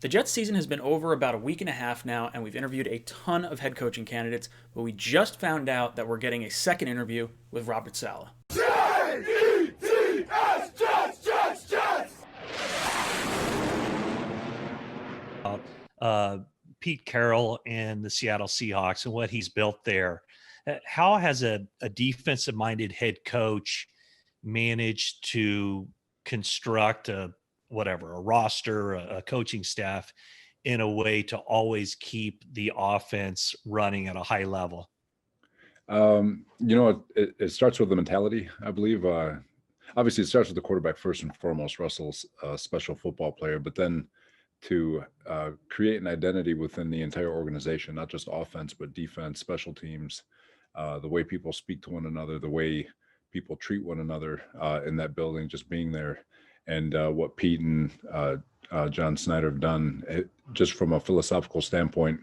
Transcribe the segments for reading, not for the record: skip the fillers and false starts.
The Jets season has been over about a week and a half now, and we've interviewed a ton of head coaching candidates, but we just found out that we're getting a second interview with Robert Saleh. Jets, Jets, Jets, Jets! Pete Carroll and the Seattle Seahawks and what he's built there. How has a defensive-minded head coach managed to construct a roster, a coaching staff in a way to always keep the offense running at a high level? It starts with the mentality, I believe. Obviously, it starts with the quarterback first and foremost. Russell's a special football player, but then to create an identity within the entire organization, not just offense, but defense, special teams, the way people speak to one another, the way people treat one another in that building, just being there. And what Pete and John Snyder have done, just from a philosophical standpoint,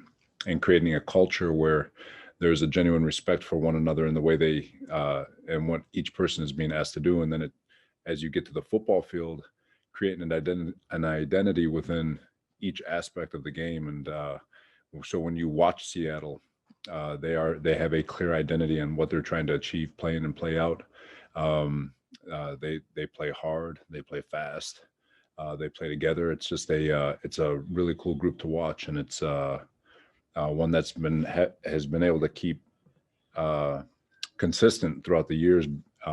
and creating a culture where there's a genuine respect for one another in the way they and what each person is being asked to do. And then as you get to the football field, creating an identity within each aspect of the game. And so when you watch Seattle, they have a clear identity on what they're trying to achieve, play in and play out. They play hard, they play fast, they play together. It's just it's a really cool group to watch, and it's one that's has been able to keep consistent throughout the years,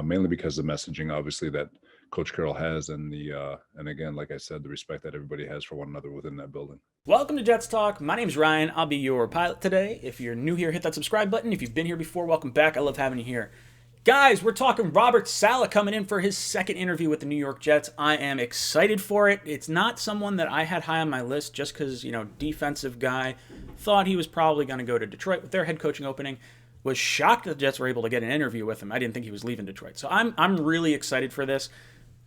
mainly because of the messaging, obviously, that Coach Carroll has, and and again, like I said, the respect that everybody has for one another within that building. Welcome to Jets Talk. My name's Ryan. I'll be your pilot today. If you're new here, hit that subscribe button. If you've been here before, welcome back. I love having you here. Guys, we're talking Robert Saleh coming in for his second interview with the New York Jets. I am excited for it. It's not someone that I had high on my list just because, defensive guy. Thought he was probably going to go to Detroit with their head coaching opening. Was shocked that the Jets were able to get an interview with him. I didn't think he was leaving Detroit. So I'm really excited for this.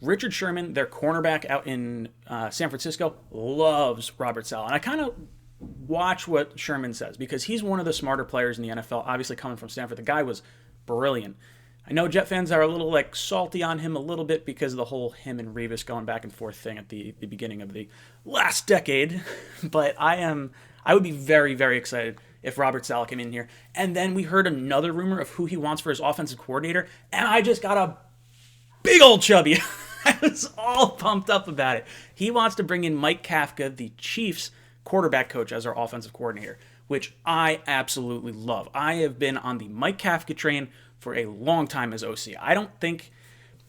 Richard Sherman, their cornerback out in San Francisco, loves Robert Saleh. And I kind of watch what Sherman says because he's one of the smarter players in the NFL, obviously coming from Stanford. The guy was brilliant. I know Jet fans are a little salty on him a little bit because of the whole him and Revis going back and forth thing at the beginning of the last decade. But I would be very, very excited if Robert Saleh came in here. And then we heard another rumor of who he wants for his offensive coordinator, and I just got a big old chubby. I was all pumped up about it. He wants to bring in Mike Kafka, the Chiefs quarterback coach, as our offensive coordinator, which I absolutely love. I have been on the Mike Kafka train for a long time as OC. I don't think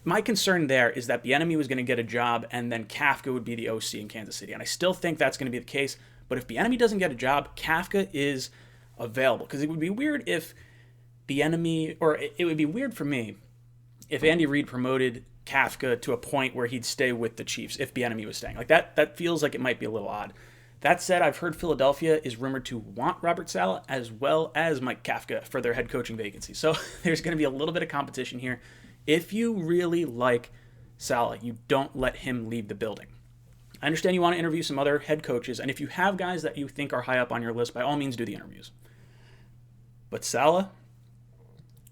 my concern there is that Bieniemy was going to get a job and then Kafka would be the OC in Kansas City, and I still think that's going to be the case. But if Bieniemy doesn't get a job, Kafka is available, because it would be weird if Bieniemy, or it would be weird for me if Andy Reid promoted Kafka to a point where he'd stay with the Chiefs if Bieniemy was staying. Like that feels like it might be a little odd. That said, I've heard Philadelphia is rumored to want Robert Saleh as well as Mike Kafka for their head coaching vacancy. So there's going to be a little bit of competition here. If you really like Saleh, you don't let him leave the building. I understand you want to interview some other head coaches, and if you have guys that you think are high up on your list, by all means do the interviews. But Saleh,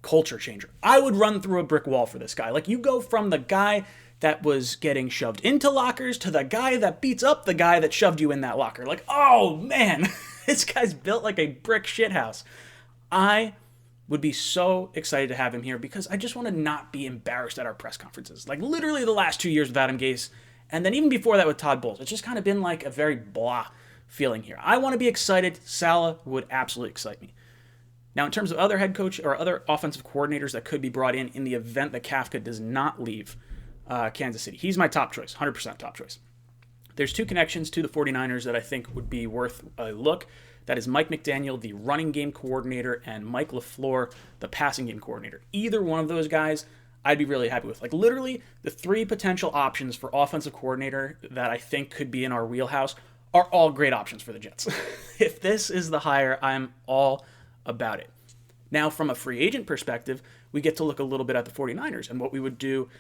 culture changer. I would run through a brick wall for this guy. Like, you go from the guy that was getting shoved into lockers to the guy that beats up the guy that shoved you in that locker. Like, oh man, this guy's built like a brick shithouse. I would be so excited to have him here because I just want to not be embarrassed at our press conferences. Like, literally the last 2 years with Adam Gase, and then even before that with Todd Bowles, it's just kind of been like a very blah feeling here. I want to be excited. Saleh would absolutely excite me. Now, in terms of other head coach or other offensive coordinators that could be brought in the event that Kafka does not leave Kansas City, he's my top choice, 100% top choice. There's two connections to the 49ers that I think would be worth a look. That is Mike McDaniel, the running game coordinator, and Mike LaFleur, the passing game coordinator. Either one of those guys, I'd be really happy with. Like, literally, the three potential options for offensive coordinator that I think could be in our wheelhouse are all great options for the Jets. If this is the hire, I'm all about it. Now, from a free agent perspective, we get to look a little bit at the 49ers and what we would do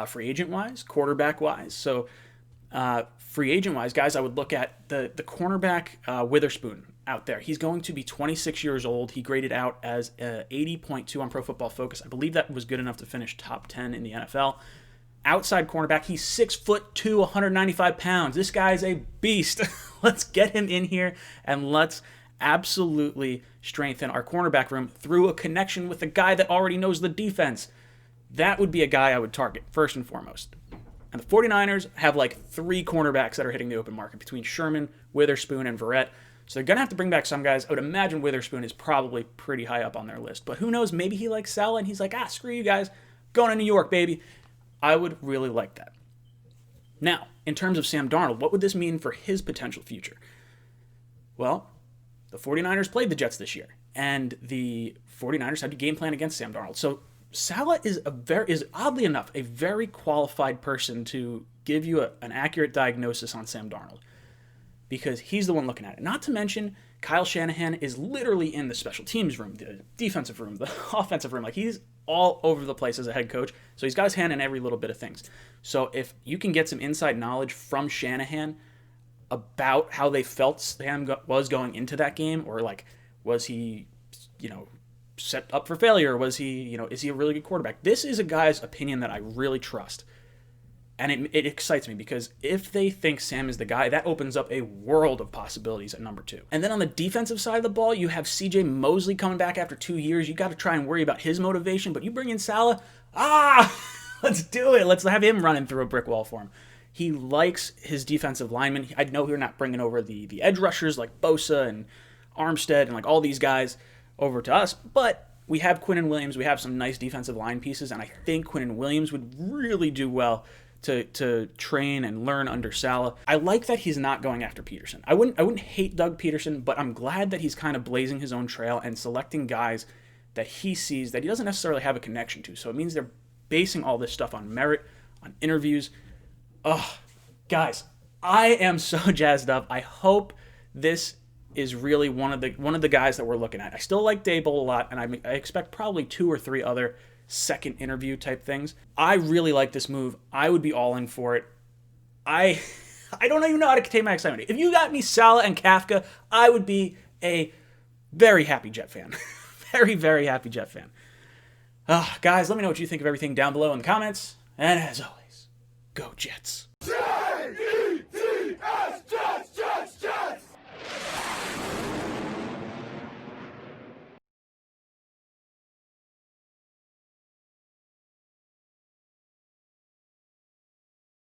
free agent-wise, quarterback-wise. So free agent-wise, guys, I would look at the cornerback Witherspoon out there. He's going to be 26 years old. He graded out as 80.2 on Pro Football Focus. I believe that was good enough to finish top 10 in the NFL. outside cornerback. He's 6'2", 195 pounds. This guy's a beast. Let's get him in here and let's absolutely strengthen our cornerback room through a connection with a guy that already knows the defense. That would be a guy I would target first and foremost. And the 49ers have like 3 cornerbacks that are hitting the open market between Sherman, Witherspoon, and Verrett. So they're going to have to bring back some guys. I would imagine Witherspoon is probably pretty high up on their list. But who knows? Maybe he likes Saleh and he's like, screw you guys. Going to New York, baby. I would really like that. Now, in terms of Sam Darnold, what would this mean for his potential future? Well, the 49ers played the Jets this year, and the 49ers had to game plan against Sam Darnold. So Saleh is oddly enough a very qualified person to give you an accurate diagnosis on Sam Darnold, because he's the one looking at it. Not to mention, Kyle Shanahan is literally in the special teams room, the defensive room, the offensive room. Like, he's all over the place as a head coach, so he's got his hand in every little bit of things. So if you can get some inside knowledge from Shanahan about how they felt Sam was going into that game, or like, was he, set up for failure? Was he, is he a really good quarterback? This is a guy's opinion that I really trust. And it excites me, because if they think Sam is the guy, that opens up a world of possibilities at number 2. And then on the defensive side of the ball, you have CJ Mosley coming back after 2 years. You got to try and worry about his motivation, but you bring in Saleh, let's do it. Let's have him running through a brick wall for him. He likes his defensive linemen. I know we're not bringing over the edge rushers like Bosa and Armstead and like all these guys over to us, but we have Quinnen Williams. We have some nice defensive line pieces, and I think Quinnen Williams would really do well to train and learn under Saleh. I like that he's not going after Peterson. I wouldn't hate Doug Peterson, but I'm glad that he's kind of blazing his own trail and selecting guys that he sees that he doesn't necessarily have a connection to. So it means they're basing all this stuff on merit, on interviews. Guys, I am so jazzed up. I hope this is really one of the guys that we're looking at. I still like Daboll a lot, and I expect probably 2 or 3 other second interview type things. I really like this move. I would be all in for it. I don't even know how to contain my excitement. If you got me Saleh and Kafka, I would be a very happy Jet fan. Very, very happy Jet fan. Guys, let me know what you think of everything down below in the comments. And as always, go Jets.